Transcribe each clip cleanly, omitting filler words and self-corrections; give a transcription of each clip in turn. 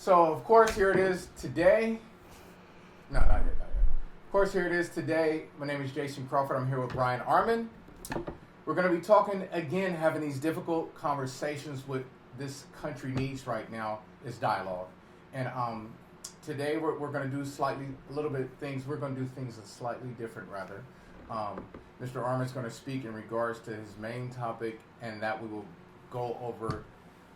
So, of course, here it is today. No, not yet, not yet. Of course, here it is today. My name is Jason Crawford. I'm here with Brian Armin. We're going to be talking again, having these difficult conversations. What this country needs right now is dialogue. And today we're going to do we're going to do things slightly different, rather. Mr. Armin's going to speak in regards to his main topic, and that we will go over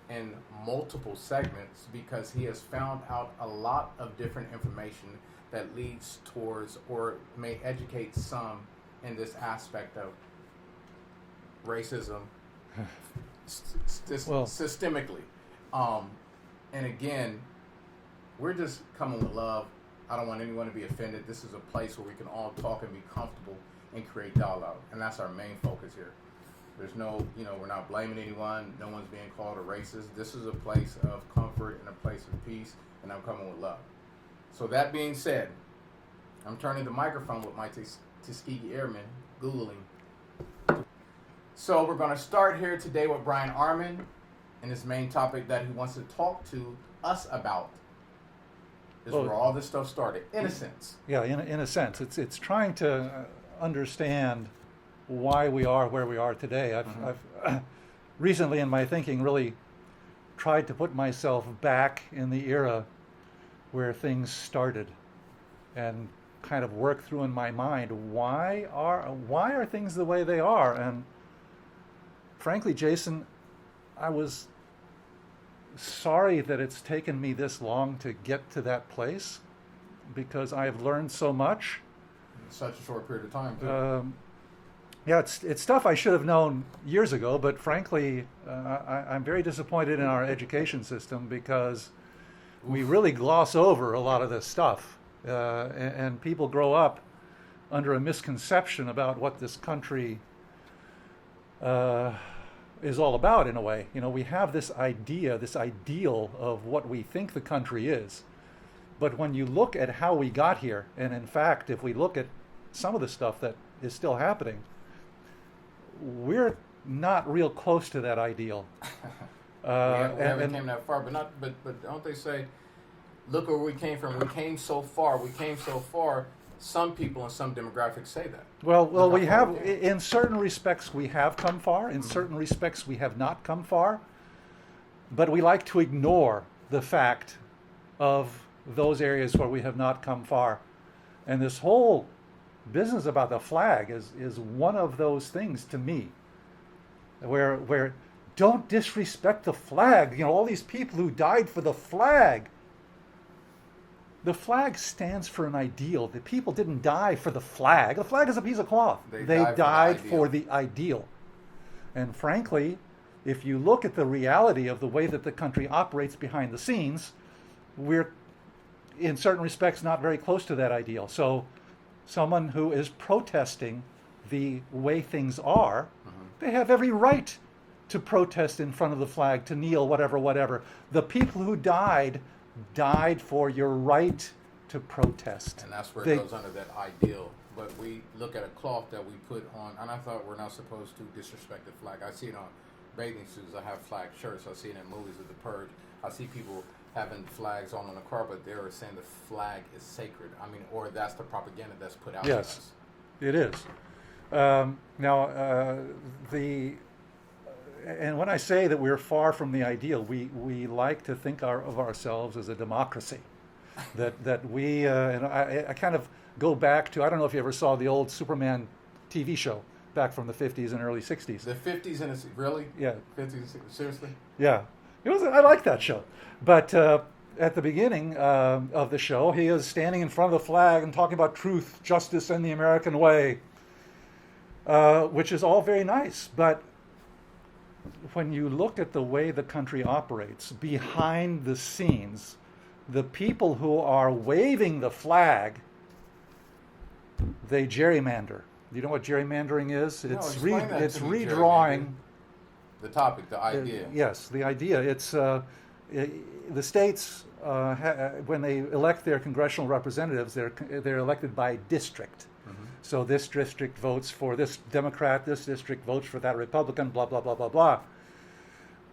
in multiple segments because he has found out a lot of different information that leads towards or may educate some in this aspect of racism systemically. And again, we're just coming with love. I don't want anyone to be offended. This is a place where we can all talk and be comfortable and create dialogue. And that's our main focus here. There's no, we're not blaming anyone. No one's being called a racist. This is a place of comfort and a place of peace, and I'm coming with love. So that being said, I'm turning the microphone with my Tuskegee Airmen, Googling. So we're going to start here today with Brian Armin and his main topic that he wants to talk to us about is where all this stuff started, in a sense. Yeah, in a sense. It's trying to understand why we are where we are today. I've recently in my thinking really tried to put myself back in the era where things started and kind of work through in my mind why are things the way they are. And frankly, Jason, I was sorry that it's taken me this long to get to that place because I've learned so much in such a short period of time too. Yeah, it's stuff I should have known years ago, but frankly, I'm very disappointed in our education system because we really gloss over a lot of this stuff, and people grow up under a misconception about what this country is all about in a way. We have this idea, this ideal of what we think the country is, but when you look at how we got here, and in fact, if we look at some of the stuff that is still happening, we're not real close to that ideal. We haven't came that far, but don't they say, look where we came from. We came so far. Some people in some demographics say that. Well, we have, in certain respects, we have come far. In certain respects, we have not come far. But we like to ignore the fact of those areas where we have not come far. And this whole business about the flag is one of those things to me where don't disrespect the flag. All these people who died for the flag. The flag stands for an ideal. The people didn't die for the flag. The flag is a piece of cloth. They died for the ideal. And frankly, if you look at the reality of the way that the country operates behind the scenes, we're in certain respects not very close to that ideal. So someone who is protesting the way things are, they have every right to protest in front of the flag, to kneel, whatever. The people who died for your right to protest. And that's where it goes under that ideal. But we look at a cloth that we put on, and I thought we're not supposed to disrespect the flag. I see it on bathing suits. I have flag shirts. I see it in movies of the Purge. I see people having flags on the car, but they're saying the flag is sacred. Or that's the propaganda that's put out. Yes, it is. And when I say that we're far from the ideal, we like to think of ourselves as a democracy. that we, and I kind of go back to, I don't know if you ever saw the old Superman TV show back from the 50s and early 60s. The 50s and really? Yeah. 50s, seriously? Yeah. I liked that show. But at the beginning of the show, he is standing in front of the flag and talking about truth, justice, and the American way, which is all very nice. But when you look at the way the country operates behind the scenes, the people who are waving the flag, they gerrymander. You know what gerrymandering is? It's redrawing. The topic, the idea. Yes, the idea. It's the states when they elect their congressional representatives, they're elected by district. Mm-hmm. So this district votes for this Democrat, this district votes for that Republican, blah blah blah blah blah.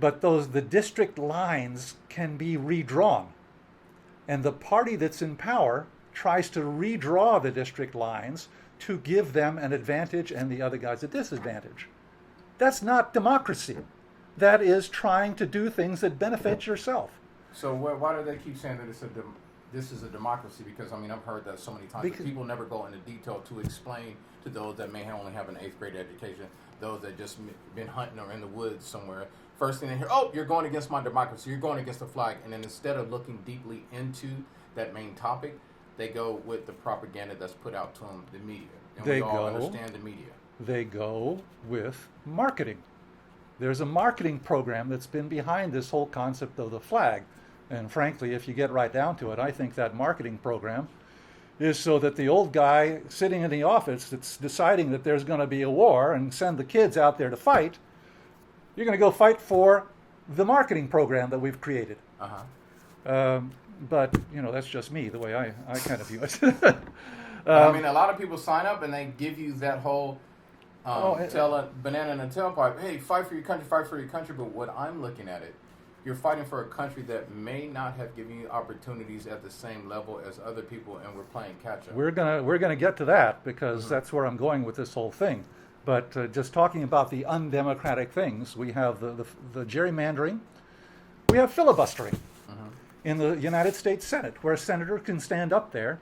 But the district lines can be redrawn. And the party that's in power tries to redraw the district lines to give them an advantage and the other guys a disadvantage. That's not democracy. That is trying to do things that benefit yourself. So why do they keep saying that this is a democracy? Because, I mean, I've heard that so many times. Because people never go into detail to explain to those that may only have an 8th grade education, those that just been hunting or in the woods somewhere. First thing they hear, oh, you're going against my democracy. You're going against the flag. And then instead of looking deeply into that main topic, they go with the propaganda that's put out to them, the media. And we all understand the media. They go with marketing. There's a marketing program that's been behind this whole concept of the flag. And frankly, if you get right down to it, I think that marketing program is so that the old guy sitting in the office that's deciding that there's going to be a war and send the kids out there to fight, you're going to go fight for the marketing program that we've created. But, you know, that's just me, the way I kind of view it. I mean, a lot of people sign up and they give you that whole tell a banana in a tailpipe, hey, fight for your country, fight for your country. But what I'm looking at it, you're fighting for a country that may not have given you opportunities at the same level as other people, and we're playing catch up. We're gonna get to that, because that's where I'm going with this whole thing. But just talking about the undemocratic things, we have the gerrymandering, we have filibustering in the United States Senate, where a senator can stand up there.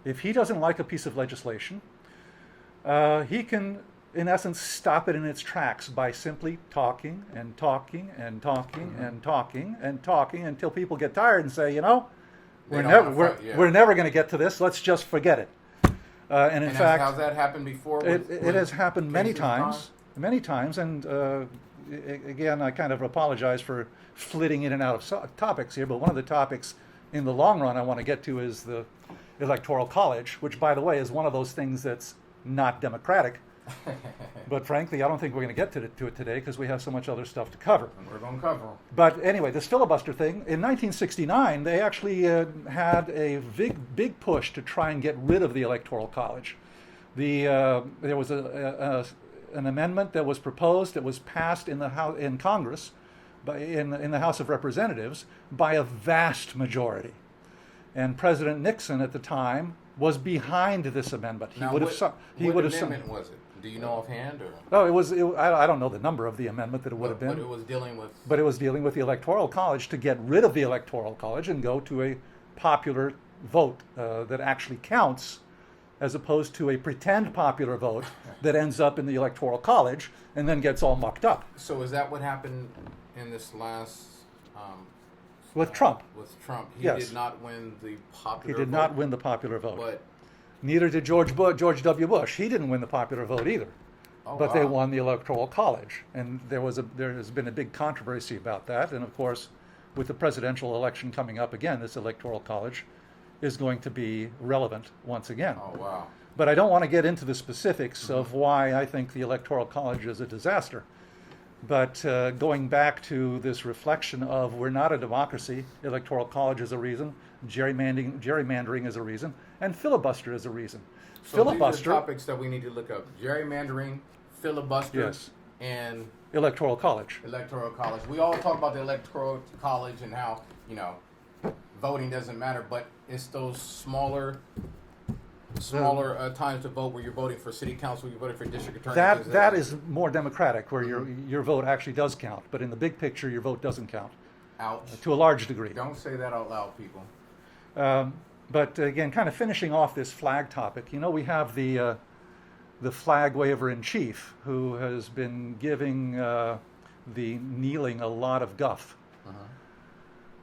If he doesn't like a piece of legislation, he can, in essence, stop it in its tracks by simply talking and talking and talking and talking and talking until people get tired and say, you know, we're never going to get to this. Let's just forget it. And in fact, has that happened before? It has happened many times. And again, I kind of apologize for flitting in and out of topics here, but one of the topics in the long run I want to get to is the Electoral College, which, by the way, is one of those things that's not democratic. But frankly, I don't think we're going to get to it today because we have so much other stuff to cover. And we're going to cover. But anyway, this filibuster thing, in 1969, they actually had a big push to try and get rid of the Electoral College. There was an amendment that was proposed that was passed in Congress, in the House of Representatives, by a vast majority. And President Nixon at the time was behind this amendment. What amendment was it? Do you know offhand? Or? I don't know the number of the amendment that it would have been. But it was dealing with... But it was dealing with the Electoral College, to get rid of the Electoral College and go to a popular vote that actually counts, as opposed to a pretend popular vote that ends up in the Electoral College and then gets all mucked up. So is that what happened in this last... with Trump? With Trump. He Yes. did not win the popular vote. He did not win the popular vote. But neither did George W. Bush. He didn't win the popular vote either. But they won the Electoral College. And there has been a big controversy about that. And of course, with the presidential election coming up again, this Electoral College is going to be relevant once again. Oh, wow. But I don't want to get into the specifics of why I think the Electoral College is a disaster. But going back to this reflection of we're not a democracy, Electoral College is a reason, gerrymandering is a reason, and filibuster is a reason. So these are topics that we need to look up. Gerrymandering, filibuster, Yes. and Electoral College. Electoral College. We all talk about the Electoral College and how, voting doesn't matter, but it's those smaller times to vote where you're voting for city council, you're voting for district attorney. That is more democratic, where your vote actually does count. But in the big picture, your vote doesn't count. Ouch. To a large degree. Don't say that out loud, people. But again, kind of finishing off this flag topic, we have the flag waver in chief, who has been giving the kneeling a lot of guff.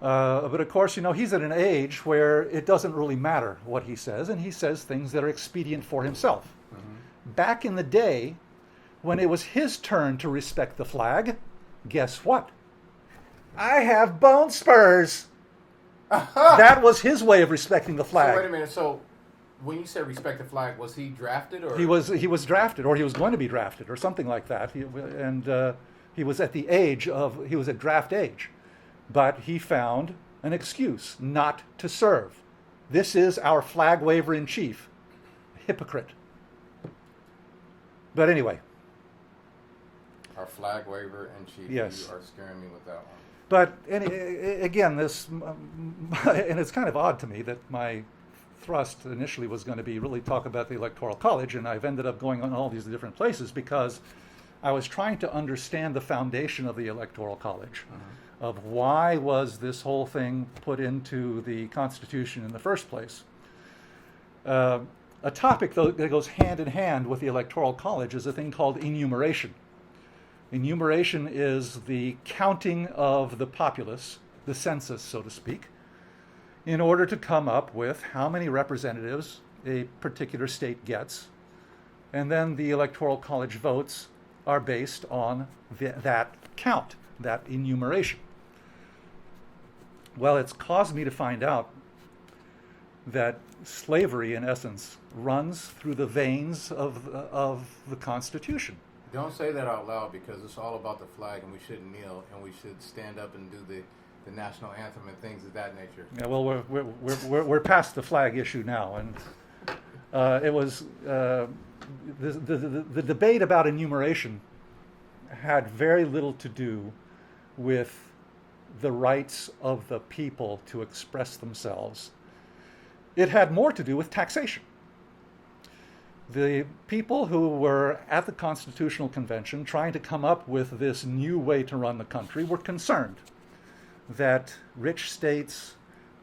But of course, he's at an age where it doesn't really matter what he says, and he says things that are expedient for himself. Back in the day, when it was his turn to respect the flag, guess what? I have bone spurs. That was his way of respecting the flag. So wait a minute. So when you said respect the flag, was he drafted, or he was drafted, or he was going to be drafted, or something like that? He was at draft age. But he found an excuse not to serve. This is our flag waver in chief. Hypocrite. But anyway. Our flag waver in chief. Yes. You are scaring me with that one. But again, this, and it's kind of odd to me that my thrust initially was going to be really talk about the Electoral College, and I've ended up going on all these different places because I was trying to understand the foundation of the Electoral College, of why was this whole thing put into the Constitution in the first place. A topic, though, that goes hand in hand with the Electoral College is a thing called enumeration. Enumeration is the counting of the populace, the census, so to speak, in order to come up with how many representatives a particular state gets. And then the Electoral College votes are based on that count, that enumeration. Well, it's caused me to find out that slavery, in essence, runs through the veins of the Constitution. Don't say that out loud, because it's all about the flag, and we shouldn't kneel, and we should stand up and do the national anthem and things of that nature. Yeah, well, we're past the flag issue now, and it was the debate about enumeration had very little to do with the rights of the people to express themselves. It had more to do with taxation. The people who were at the Constitutional Convention trying to come up with this new way to run the country were concerned that rich states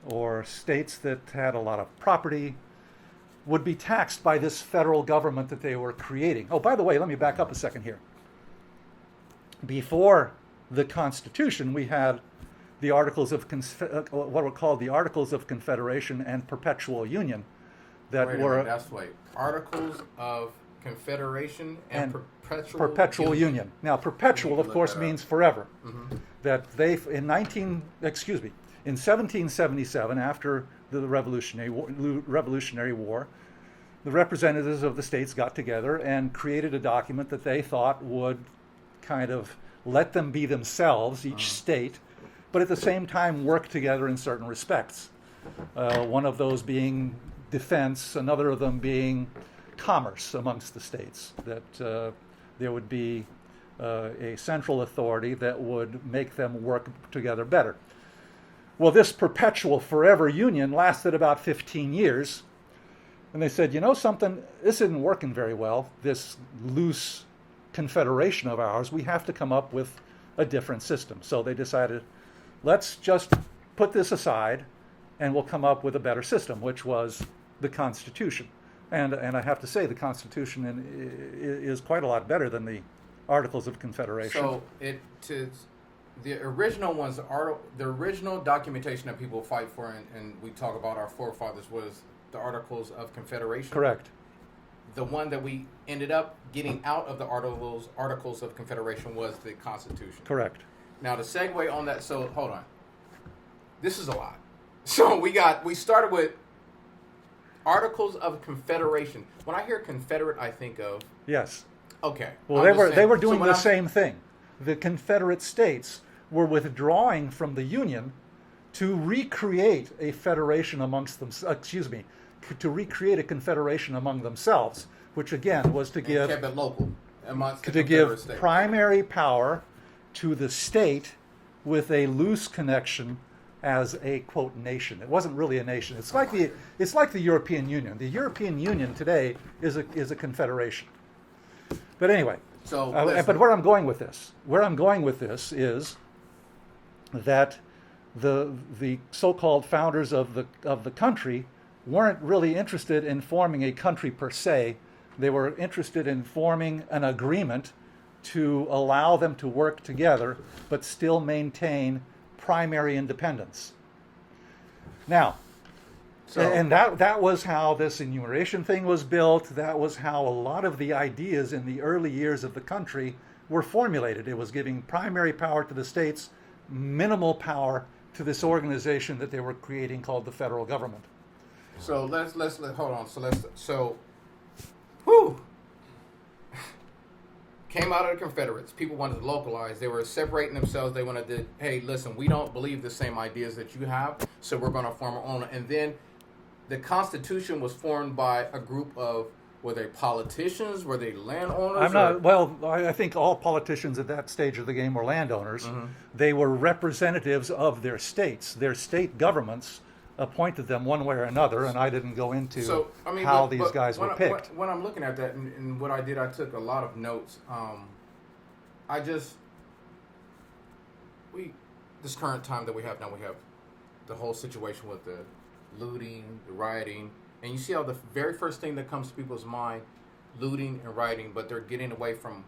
or states that had a lot of property would be taxed by this federal government that they were creating. Oh, by the way, let me back up a second here. Before the Constitution, we had the Articles of what were called the Articles of Confederation and Perpetual Union, that Wait a were minute, that's right. Articles of Confederation and Perpetual Union. Now, perpetual, of course, means forever. That they in 1777, after the Revolutionary War, the representatives of the states got together and created a document that they thought would kind of let them be themselves, each state, but at the same time work together in certain respects. One of those being defense, another of them being commerce amongst the states, that there would be a central authority that would make them work together better. Well, this perpetual forever union lasted about 15 years, and they said, you know something, this isn't working very well, this loose confederation of ours. We have to come up with a different system. So they decided, let's just put this aside and we'll come up with a better system, which was the Constitution. And I have to say, the Constitution is quite a lot better than the Articles of Confederation. So the original ones, the original documentation that people fight for, and we talk about our forefathers, was the Articles of Confederation. Correct. The one that we ended up getting out of the Articles of Confederation was the Constitution. Correct. Now, to segue on that, so hold on. This is a lot. So we started with Articles of Confederation. When I hear Confederate, I think of... Yes. Okay. Well, they were doing the same thing. The Confederate States were withdrawing from the Union to recreate a federation amongst them. To recreate a confederation among themselves, which again was to give kept it local amongst the to Confederate give States. Primary power to the state with a loose connection as a quote nation. It wasn't really a nation. It's like the European Union. The European Union today is a confederation. But anyway, but where I'm going with this is that the so-called founders of the country weren't really interested in forming a country per se. They were interested in forming an agreement to allow them to work together, but still maintain primary independence. Now, and that was how this enumeration thing was built. That was how a lot of the ideas in the early years of the country were formulated. It was giving primary power to the states, minimal power to this organization that they were creating called the federal government. So let's hold on. So whew. Came out of the Confederates. People wanted to localize. They were separating themselves. They wanted to, hey, listen, we don't believe the same ideas that you have, so we're going to form our own. And then the Constitution was formed by a group of Were they politicians? Were they landowners? I'm not. Well, I think all politicians at that stage of the game were landowners. Mm-hmm. They were representatives of their states. Their state governments appointed them one way or another, and I didn't go into how these guys were picked. When I'm looking at that, and what I did, I took a lot of notes. This current time that we have now, we have the whole situation with the looting, the rioting, and you see how the very first thing that comes to people's mind, looting and rioting, but they're getting away from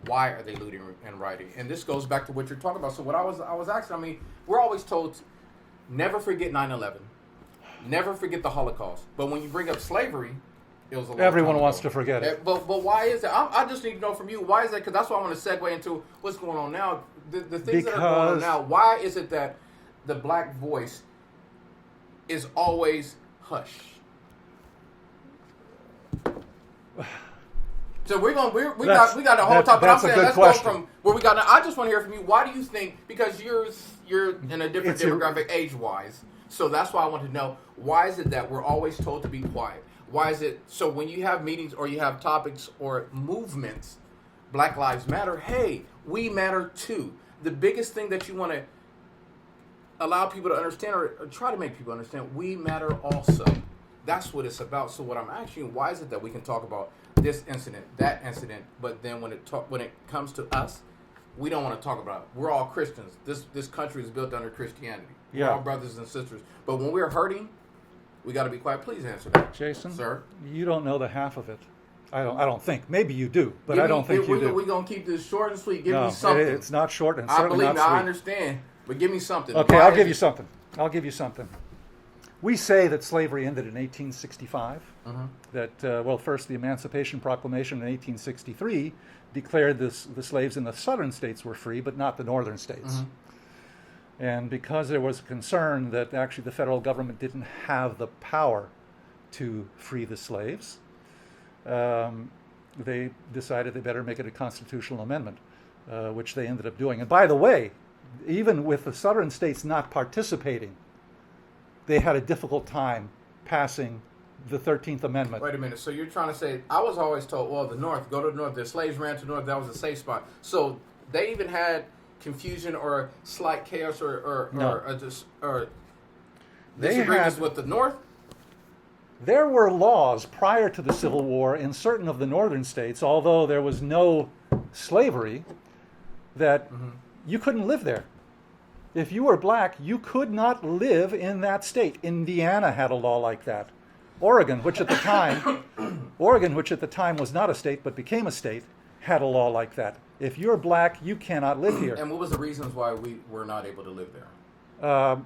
why are they looting and rioting. And this goes back to what you're talking about. So what I was asking, I mean, we're always told never forget 9/11, never forget the Holocaust. But when you bring up slavery, it was a long Everyone time wants ago. to forget it. But why is that? I just need to know from you, why is that? Because that's why I want to segue into what's going on now. The things that are going on now, why is it that the black voice is always hushed? So we got the whole topic. I'm saying let's go from where we got now. I just want to hear from you. Why do you think? Because you're in a different demographic age wise. So that's why I want to know, why is it that we're always told to be quiet? Why is it so when you have meetings or you have topics or movements, Black Lives Matter, hey, we matter too. The biggest thing that you want to allow people to understand or try to make people understand, we matter also. That's what it's about. So what I'm asking, why is it that we can talk about this incident, that incident, but then when it comes to us, we don't want to talk about it. We're all Christians. This country is built under Christianity. Yeah. We're all brothers and sisters. But when we're hurting, we got to be quiet. Please answer that, Jason. Sir, you don't know the half of it. I don't think. Maybe you do, but I don't think you do. We're going to keep this short and sweet. Give me something. It's not short and certainly not sweet. I understand, but give me something. Okay, I'll give you something. We say that slavery ended in 1865. Mm-hmm. That, first the Emancipation Proclamation in 1863 declared the slaves in the southern states were free, but not the northern states. Mm-hmm. And because there was a concern that actually the federal government didn't have the power to free the slaves, they decided they better make it a constitutional amendment, which they ended up doing. And by the way, even with the southern states not participating, they had a difficult time passing the 13th Amendment. Wait a minute. So you're trying to say, I was always told, well, the North, go to the North. The slaves ran to the North. That was a safe spot. So they even had confusion or slight chaos or disagreements with the North? There were laws prior to the Civil War in certain of the northern states, although there was no slavery, that you couldn't live there. If you were black, you could not live in that state. Indiana had a law like that. Oregon, which at the time was not a state but became a state, had a law like that. If you're black, you cannot live here. And what was the reasons why we were not able to live there?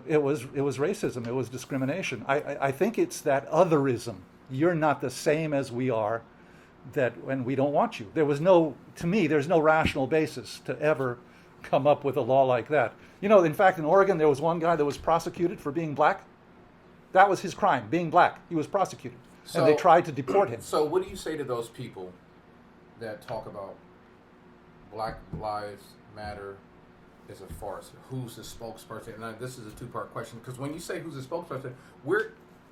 It was racism. It was discrimination. I think it's that otherism. You're not the same as we are, and we don't want you. There's no rational basis to ever come up with a law like that. You know, in fact, in Oregon, there was one guy that was prosecuted for being black. That was his crime, being black. He was prosecuted. And they tried to deport him. So what do you say to those people that talk about Black Lives Matter is a farce? Who's the spokesperson? And this is a two-part question, because when you say who's the spokesperson,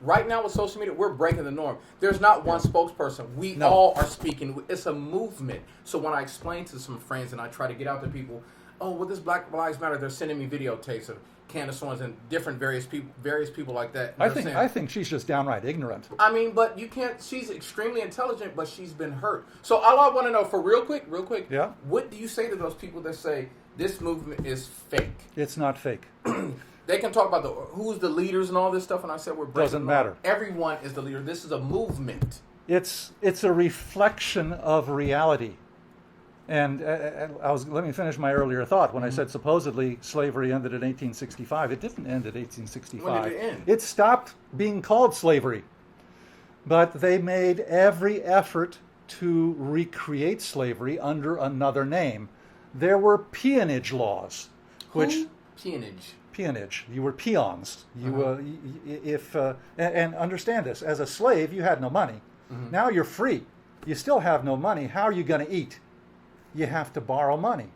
right now with social media, we're breaking the norm. There's not one spokesperson. We all are speaking. It's a movement. So when I explain to some friends and I try to get out to people, oh, well, this Black Lives Matter, they're sending me videotapes of Candace Owens and different various people like that. I think she's just downright ignorant. I mean, but you can't. She's extremely intelligent, but she's been hurt. So all I want to know, for real quick, yeah, what do you say to those people that say this movement is fake? It's not fake. They can talk about who's the leaders and all this stuff, and I said we're breaking. Doesn't matter. Everyone is the leader. This is a movement. It's a reflection of reality. And let me finish my earlier thought. When I said supposedly slavery ended in 1865, it didn't end at 1865. When did it end? It stopped being called slavery. But they made every effort to recreate slavery under another name. There were peonage laws. Peonage. You were peons. And understand this, as a slave, you had no money. Mm-hmm. Now you're free. You still have no money. How are you going to eat? You have to borrow money.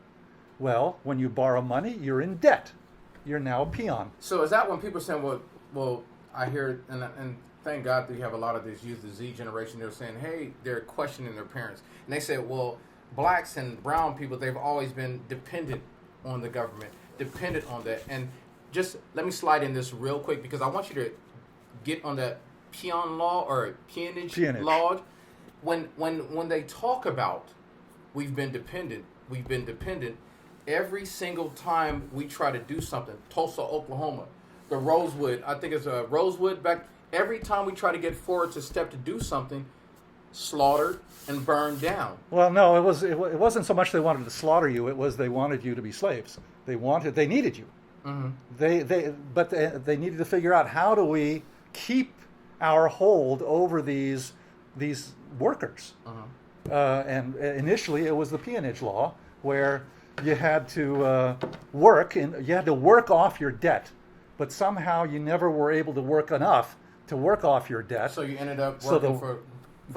Well, when you borrow money, you're in debt. You're now a peon. So is that when people are saying, well, I hear, and thank God that you have a lot of this youth, the Z generation. They're saying, hey, they're questioning their parents, and they said, well, blacks and brown people, they've always been dependent on the government, dependent on that. And just let me slide in this real quick because I want you to get on that peon law or peonage law. When they talk about we've been dependent, every single time we try to do something, Tulsa, Oklahoma, the Rosewood, I think it's a Rosewood back, every time we try to get forward to step to do something, slaughtered and burned down. Well, no, it wasn't so much they wanted to slaughter you, it was they wanted you to be slaves. They needed you. Mm-hmm. They needed to figure out how do we keep our hold over these workers. And initially it was the peonage law where you had to work off your debt, but somehow you never were able to work enough to work off your debt. So you ended up working for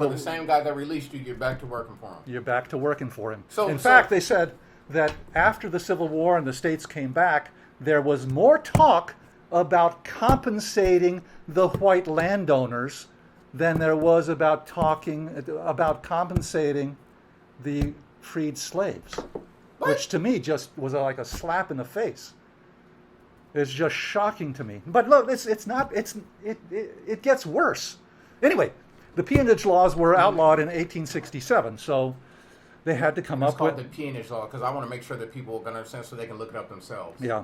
the same guy that released you. You're back to working for him. You're back to working for him. In fact, they said that after the Civil War and the states came back, there was more talk about compensating the white landowners than there was about compensating the freed slaves, which to me just was like a slap in the face. It's just shocking to me. But look, it gets worse. Anyway, the peonage laws were outlawed in 1867, so they had to come up with... It's called the peonage law because I want to make sure that people can understand so they can look it up themselves. Yeah.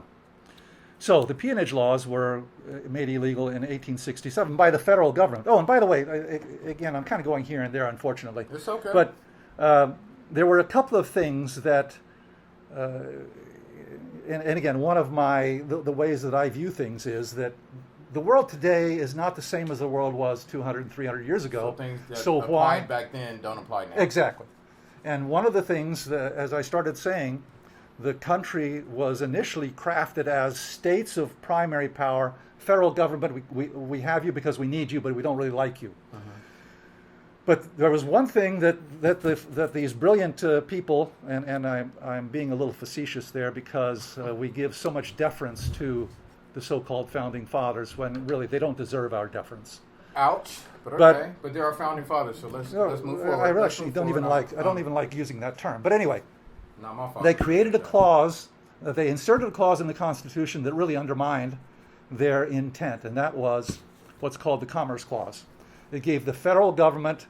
So the peonage laws were made illegal in 1867 by the federal government. Oh, and by the way, again, I'm kind of going here and there, unfortunately. It's okay. But there were a couple of things that, and again, one of the ways that I view things is that the world today is not the same as the world was 200 and 300 years ago. So things that so applied back then don't apply now. Exactly. And one of the things that, as I started saying, the country was initially crafted as states of primary power. Federal government, we have you because we need you, but we don't really like you. But there was one thing that these brilliant people, and I'm being a little facetious there because we give so much deference to the so-called founding fathers when really they don't deserve our deference. Ouch. But okay. But they're our founding fathers, so let's move forward. I actually don't even like using that term. But anyway. Not my fault. They created a clause, they inserted a clause in the Constitution that really undermined their intent, and that was what's called the Commerce Clause. It gave the federal government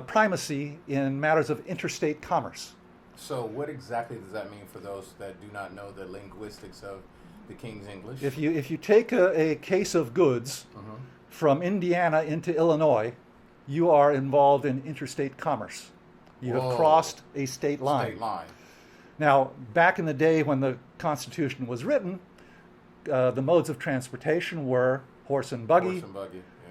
primacy in matters of interstate commerce. So what exactly does that mean for those that do not know the linguistics of the King's English? If you take a case of goods from Indiana into Illinois, you are involved in interstate commerce. You have crossed a state line. State line. Now, back in the day when the Constitution was written, the modes of transportation were horse and buggy,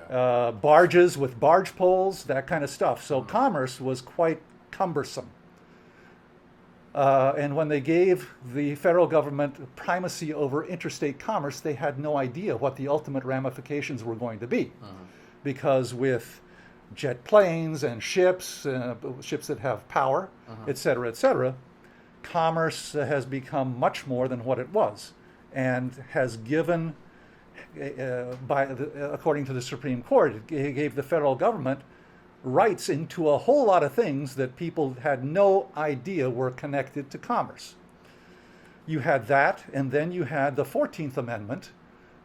yeah. Barges with barge poles, that kind of stuff. So commerce was quite cumbersome. And when they gave the federal government primacy over interstate commerce, they had no idea what the ultimate ramifications were going to be. Because with jet planes and ships that have power, et cetera, commerce has become much more than what it was, and has given, according to the Supreme Court, it gave the federal government rights into a whole lot of things that people had no idea were connected to commerce. You had that, and then you had the 14th Amendment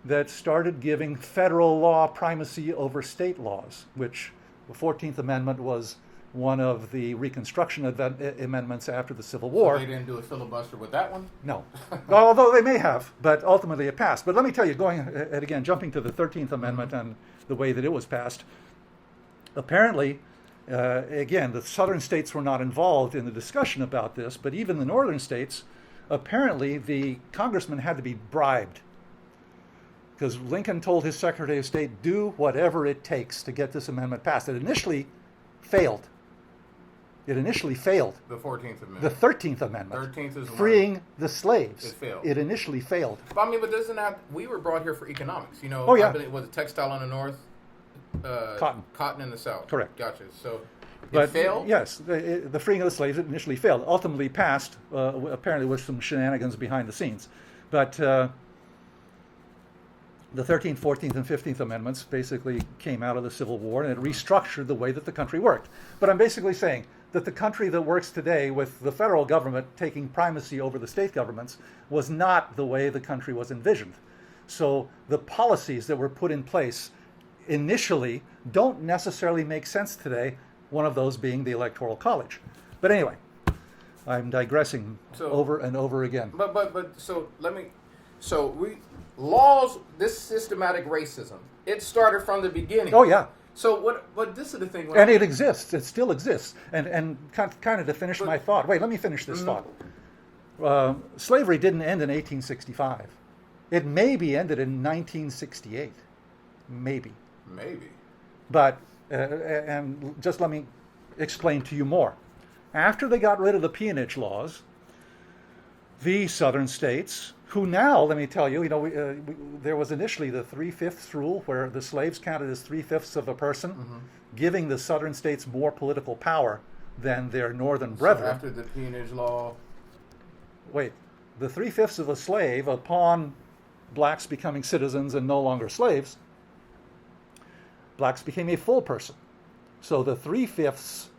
that started giving federal law primacy over state laws, which the 14th Amendment was one of the Reconstruction amendments after the Civil War. So they didn't do a filibuster with that one? No. Although they may have, but ultimately it passed. But let me tell you, jumping to the 13th Amendment and the way that it was passed, apparently, again, the southern states were not involved in the discussion about this, but even the northern states, apparently the congressman had to be bribed. Because Lincoln told his Secretary of State, do whatever it takes to get this amendment passed. It initially failed. The 14th Amendment. The 13th Amendment. 13th is freeing the slaves. It failed. It initially failed. But I mean, we were brought here for economics. You know, oh, yeah. Was it textile in the north? Cotton in the south. Correct. Gotcha. So But failed? Yes, the freeing of the slaves initially failed. Ultimately passed, apparently with some shenanigans behind the scenes. But The 13th, 14th, and 15th Amendments basically came out of the Civil War, and it restructured the way that the country worked. But I'm basically saying that the country that works today with the federal government taking primacy over the state governments was not the way the country was envisioned. So the policies that were put in place initially don't necessarily make sense today, one of those being the Electoral College. But anyway, I'm digressing over and over again. Laws, this systematic racism, it started from the beginning. Oh, yeah. So but this is the thing. And it exists. It still exists. And kind of to finish my thought. Wait, let me finish this thought. Slavery didn't end in 1865. It maybe ended in 1968. Maybe. But, and just let me explain to you more. After they got rid of the peonage laws, the southern states, who now, let me tell you, there was initially the 3/5 rule where the slaves counted as 3/5 of a person, giving the southern states more political power than their northern brethren. So after the peonage law... Wait, the 3/5 of a slave, upon blacks becoming citizens and no longer slaves, blacks became a full person. So the 3/5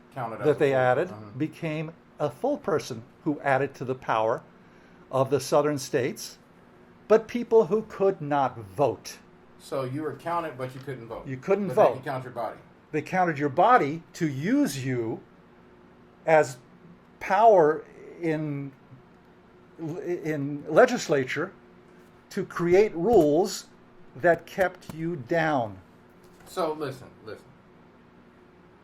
that they added became a full person who added to the power of the southern states, but people who could not vote. So you were counted, but you couldn't vote. You couldn't vote. They could count your body. They counted your body to use you as power in legislature to create rules that kept you down. So listen.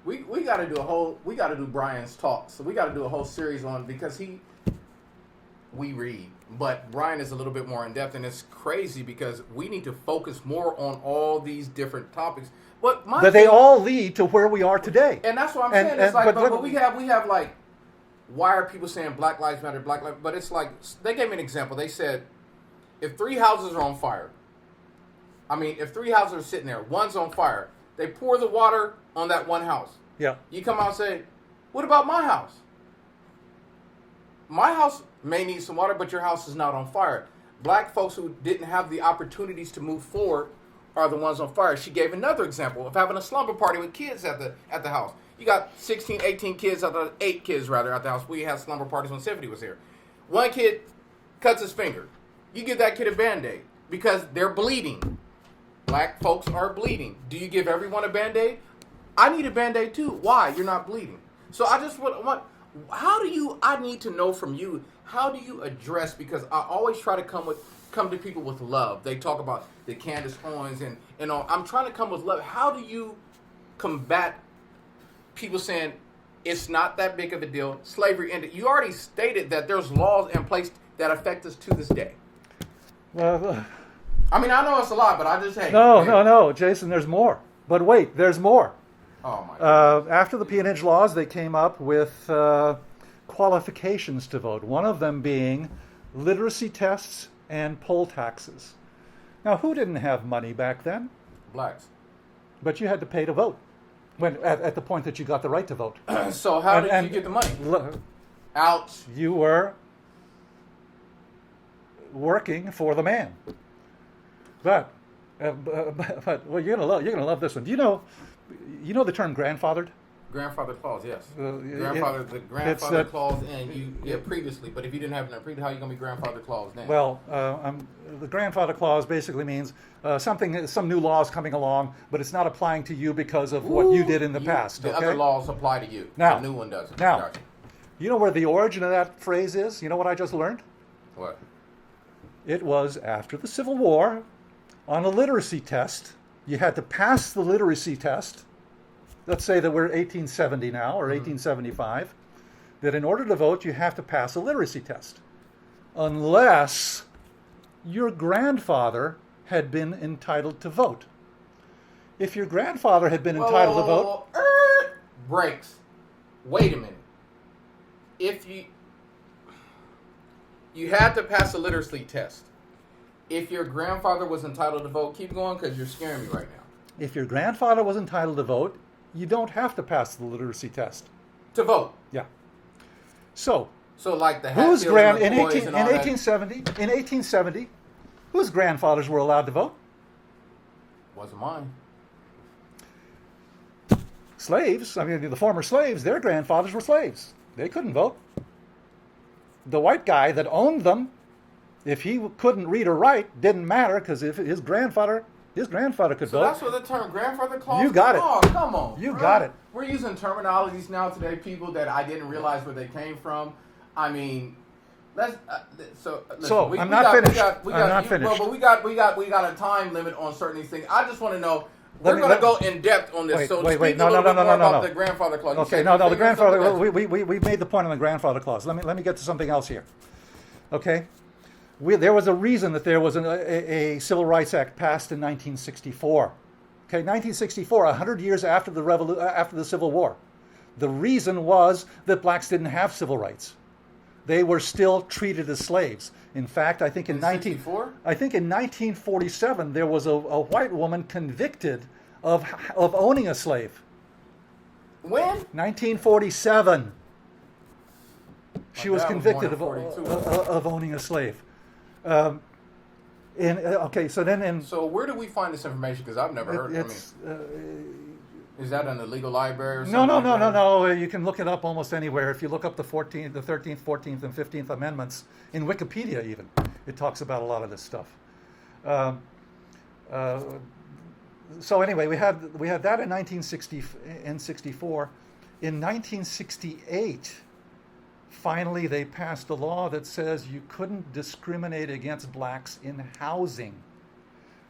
We got to do Brian's talk. So we got to do a whole series on, because we read, but Brian is a little bit more in depth, and it's crazy because we need to focus more on all these different topics. But they all lead to where we are today. And that's what I'm saying. It's like, but we have like, why are people saying Black Lives Matter, Black Lives? But it's like, they gave me an example. They said, if 3 houses are on fire, if 3 houses are sitting there, one's on fire, they pour the water on that one house. Yeah. You come out and say, what about my house? My house may need some water, but your house is not on fire. Black folks who didn't have the opportunities to move forward are the ones on fire. She gave another example of having a slumber party with kids at the house. You got 16, 18 kids, 8 kids rather, at the house. We had slumber parties when Tiffany was here. One kid cuts his finger. You give that kid a Band-Aid because they're bleeding. Black folks are bleeding. Do you give everyone a Band-Aid? I need a Band-Aid too. Why? You're not bleeding. So I just want I need to know from you, how do you address, because I always try to come to people with love. They talk about the Candace Owens and all. I'm trying to come with love. How do you combat people saying it's not that big of a deal, slavery ended? You already stated that there's laws in place that affect us to this day. Well, I know it's a lot, but I just hey. No, Jason, there's more. But wait, there's more. Oh my God. After the peonage laws, they came up with qualifications to vote, one of them being literacy tests and poll taxes. Now, who didn't have money back then? Blacks. But you had to pay to vote at the point that you got the right to vote. So how did you get the money? Ouch. You were working for the man. But well, you're gonna love this one. Do you know the term grandfathered? Grandfather clause, yes. The grandfather clause, and previously. But if you didn't have it previously, how are you going to be grandfather clause then? Well, the grandfather clause basically means some new laws coming along, but it's not applying to you because of what you did in the past. The okay? other laws apply to you. Now, the new one doesn't. Now, gotcha. You know where the origin of that phrase is? You know what I just learned? What? It was after the Civil War, on a literacy test. You had to pass the literacy test. Let's say that we're 1870 now, or 1875, that in order to vote, you have to pass a literacy test. Unless your grandfather had been entitled to vote. If your grandfather had been entitled to vote... Breaks. Wait a minute. If you had to pass a literacy test. If your grandfather was entitled to vote, keep going because you're scaring me right now. If your grandfather was entitled to vote, you don't have to pass the literacy test. To vote? Yeah. So like the in Hatfields and the Boys and all that. 1870, whose grandfathers were allowed to vote? Wasn't mine. Slaves, I mean, the former slaves, their grandfathers were slaves. They couldn't vote. The white guy that owned them, if he couldn't read or write, didn't matter, because if his grandfather could vote. So that's what the term grandfather clause. You got it. Oh, come on. You bro. got it. We're using terminologies now today, people that I didn't realize where they came from. I mean, let's. Listen, I'm not finished. I'm not finished. But we got a time limit on certain these things. I just want to know. We're going to go in depth on this. Wait, so wait, speak no, a little no, bit no, more no, about no. the grandfather clause. Okay, no, the grandfather. We made the point on the grandfather clause. Let me get to something else here. Okay, there was a reason that there was a Civil Rights Act passed in 1964. Okay, 1964, 100 years after the Civil War. The reason was that blacks didn't have civil rights. They were still treated as slaves. In fact, I think in 1947 there was a white woman convicted of owning a slave. When? 1947. She was convicted of owning a slave. So where do we find this information? Because I've never heard. Is that in the legal library or something? No. You can look it up almost anywhere. If you look up the 13th, 14th, and 15th Amendments in Wikipedia, even it talks about a lot of this stuff. So anyway, we had that in 1964. In 1968, finally they passed a law that says you couldn't discriminate against blacks in housing.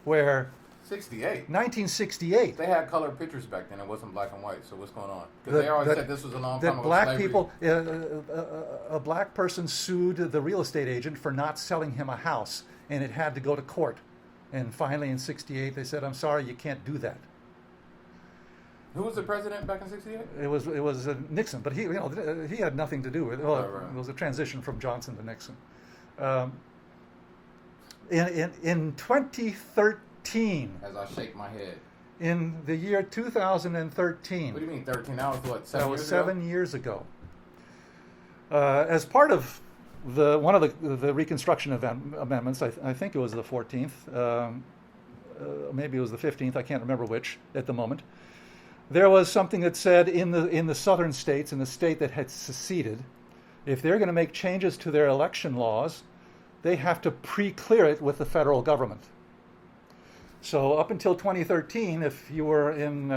Where 1968. They had colored pictures back then. It wasn't black and white. So what's going on? Because they always said this was a long time ago. Black people, a black person sued the real estate agent for not selling him a house, and it had to go to court. And finally, in '68, they said, "I'm sorry, you can't do that." Who was the president back in '68? It was Nixon, but he had nothing to do with it. Well, right. It was a transition from Johnson to Nixon. In 2013. As I shake my head. In the year 2013. What do you mean 13? That was what, 7 years ago? That was 7 years ago. As part of one of the Reconstruction amendments, I think it was the 14th, maybe it was the 15th, I can't remember which at the moment. There was something that said in the southern states, in the state that had seceded, if they're going to make changes to their election laws, they have to pre-clear it with the federal government. So up until 2013, if you were in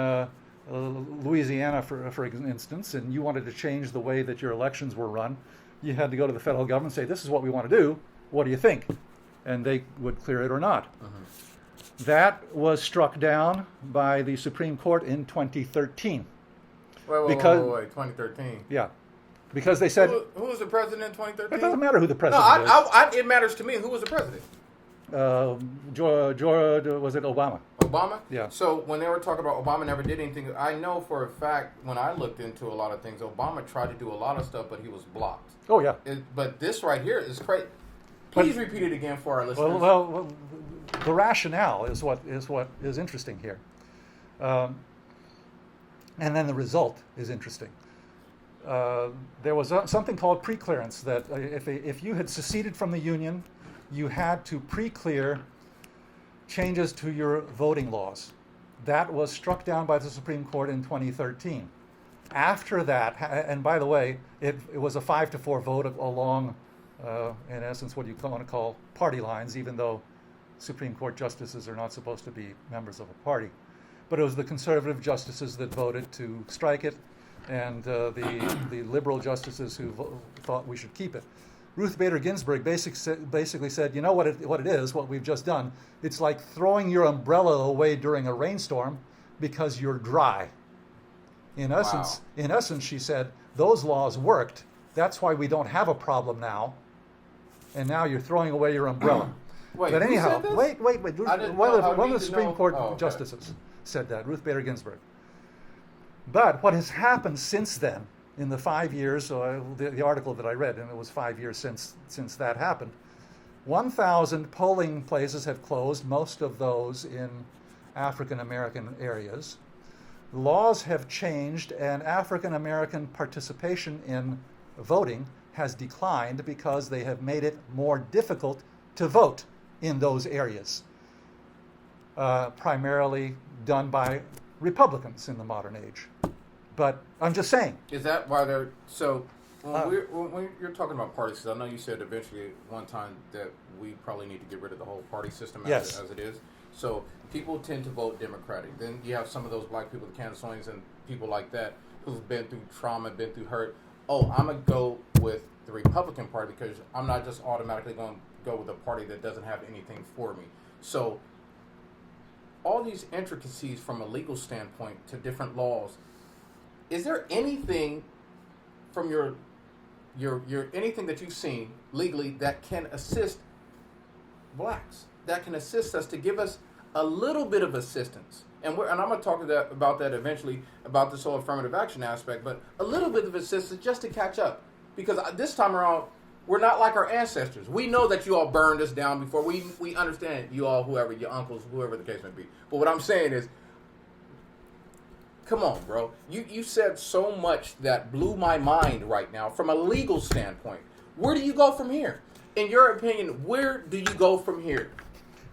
Louisiana, for instance, and you wanted to change the way that your elections were run, you had to go to the federal government and say, this is what we want to do. What do you think? And they would clear it or not. That was struck down by the Supreme Court in 2013. Wait, 2013? Yeah. Because they said... Who was the president in 2013? It doesn't matter who the president is. It matters to me. Who was the president? George, was it Obama? Obama? Yeah. So when they were talking about Obama never did anything, I know for a fact when I looked into a lot of things, Obama tried to do a lot of stuff, but he was blocked. Oh, yeah. But this right here is crazy. Please repeat it again for our listeners. Well, the rationale is what is interesting here. And then the result is interesting. There was something called pre-clearance that if you had seceded from the Union, you had to pre-clear changes to your voting laws. That was struck down by the Supreme Court in 2013. After that, and by the way, it was a 5-4 vote along, in essence, what you want to call party lines, even though Supreme Court justices are not supposed to be members of a party. But it was the conservative justices that voted to strike it, and the liberal justices who thought we should keep it. Ruth Bader Ginsburg basically said, you know what it is, what we've just done? It's like throwing your umbrella away during a rainstorm because you're dry. In essence, she said, those laws worked. That's why we don't have a problem now. And now you're throwing away your umbrella. Wait, but anyhow, who said this? wait. One of the Supreme Court justices said that, Ruth Bader Ginsburg. But what has happened since then, in the 5 years, the article that I read, and it was 5 years since that happened, 1,000 polling places have closed, most of those in African American areas. Laws have changed, and African American participation in voting has declined because they have made it more difficult to vote in those areas. primarily done by Republicans in the modern age. But I'm just saying. Is that why they're so? When you're talking about parties, because I know you said eventually one time that we probably need to get rid of the whole party system Yes. as it is. So people tend to vote Democratic. Then you have some of those black people, the Candaceonians and people like that, who've been through trauma, been through hurt. Oh, I'm going to go with the Republican Party because I'm not just automatically going to go with a party that doesn't have anything for me. So all these intricacies from a legal standpoint to different laws, is there anything from your anything that you've seen legally that can assist blacks, that can assist us to give us a little bit of assistance? And I'm going to talk about that eventually, about this whole affirmative action aspect, but a little bit of assistance just to catch up. Because this time around, we're not like our ancestors. We know that you all burned us down before. We understand you all, whoever, your uncles, whoever the case may be. But what I'm saying is, come on, bro. You said so much that blew my mind right now from a legal standpoint. Where do you go from here? In your opinion, where do you go from here?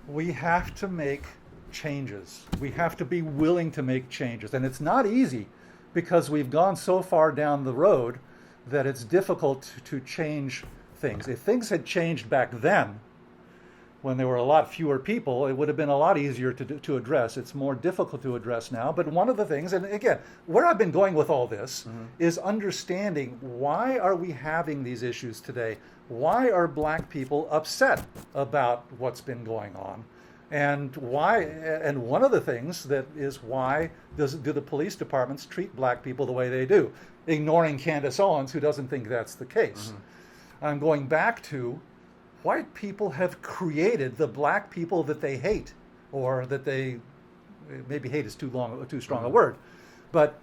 We have to make changes. We have to be willing to make changes. And it's not easy because we've gone so far down the road that it's difficult to change things. If things had changed back then, when there were a lot fewer people, it would have been a lot easier to address. It's more difficult to address now. But one of the things, and again, where I've been going with all this is understanding why are we having these issues today? Why are black people upset about what's been going on? And why? And one of the things that is why do the police departments treat black people the way they do, ignoring Candace Owens, who doesn't think that's the case. I'm going back to white people have created the black people that they hate, or that they, maybe hate is too strong a word, but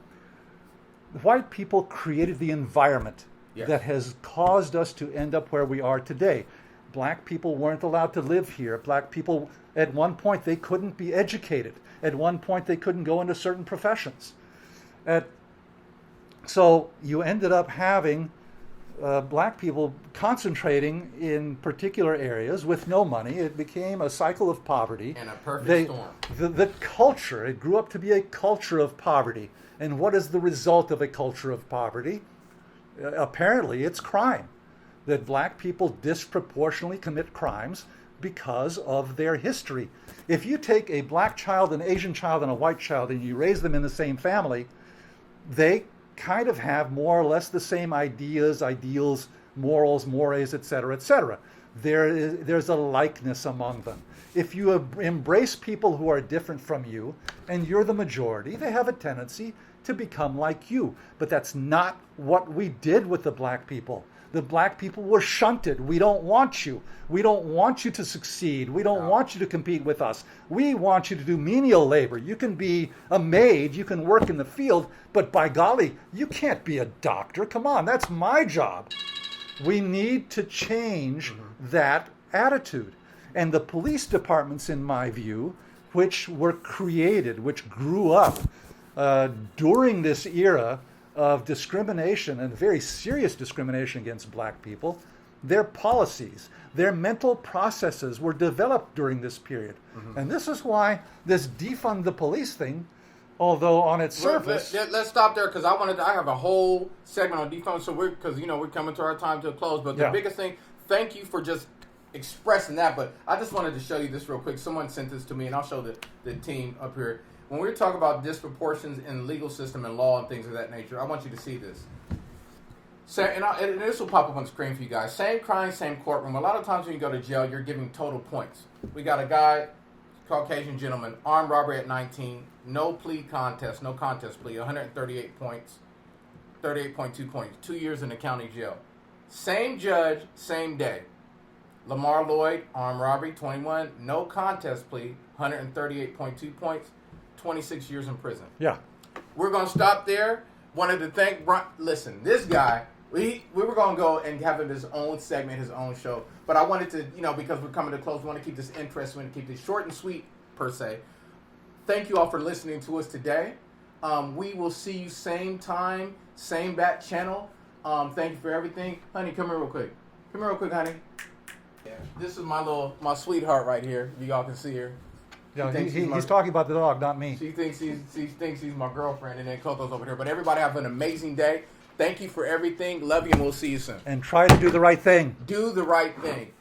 white people created the environment that has caused us to end up where we are today. Black people weren't allowed to live here. Black people, at one point, they couldn't be educated. At one point, they couldn't go into certain professions. So you ended up having black people concentrating in particular areas with no money. It became a cycle of poverty. And a perfect storm. The culture, it grew up to be a culture of poverty. And what is the result of a culture of poverty? Apparently, it's crime. That black people disproportionately commit crimes because of their history. If you take a black child, an Asian child, and a white child, and you raise them in the same family, they kind of have more or less the same ideas, ideals, morals, mores, etc., etc. There's a likeness among them. If you embrace people who are different from you, and you're the majority, they have a tendency to become like you. But that's not what we did with the black people. The black people were shunted. We don't want you. We don't want you to succeed. We don't want you to compete with us. We want you to do menial labor. You can be a maid. You can work in the field. But by golly, you can't be a doctor. Come on, that's my job. We need to change that attitude. And the police departments, in my view, which were created, which grew up during this era of discrimination, and very serious discrimination against black people, their policies, their mental processes were developed during this period. And this is why this defund the police thing, although on its surface... Let's stop there, because I have a whole segment on defund, so we're coming to our time to a close, but the biggest thing, thank you for just expressing that, but I just wanted to show you this real quick. Someone sent this to me, and I'll show the team up here. When we talk about disproportions in the legal system and law and things of that nature, I want you to see this. So, and this will pop up on the screen for you guys. Same crime, same courtroom. A lot of times when you go to jail, you're giving total points. We got a guy, Caucasian gentleman, armed robbery at 19, no plea contest, no contest plea, 138 points, 38.2 points, 2 years in the county jail. Same judge, same day. Lamar Lloyd, armed robbery, 21, no contest plea, 138.2 points, 26 years in prison. Yeah. We're going to stop there. Wanted to thank Brian. Listen, this guy, we were going to go and have him his own segment, his own show. But I wanted to, because we're coming to close, we want to keep this interesting, we want to keep this short and sweet, per se. Thank you all for listening to us today. We will see you same time, same bat channel. Thank you for everything. Honey, come here real quick. Come here real quick, honey. Yeah. This is my sweetheart right here. You all can see her. Yeah, thinks he's talking about the dog, not me. She thinks she's my girlfriend, and then Coco's over here. But everybody have an amazing day. Thank you for everything. Love you, and we'll see you soon. And try to do the right thing. Do the right thing.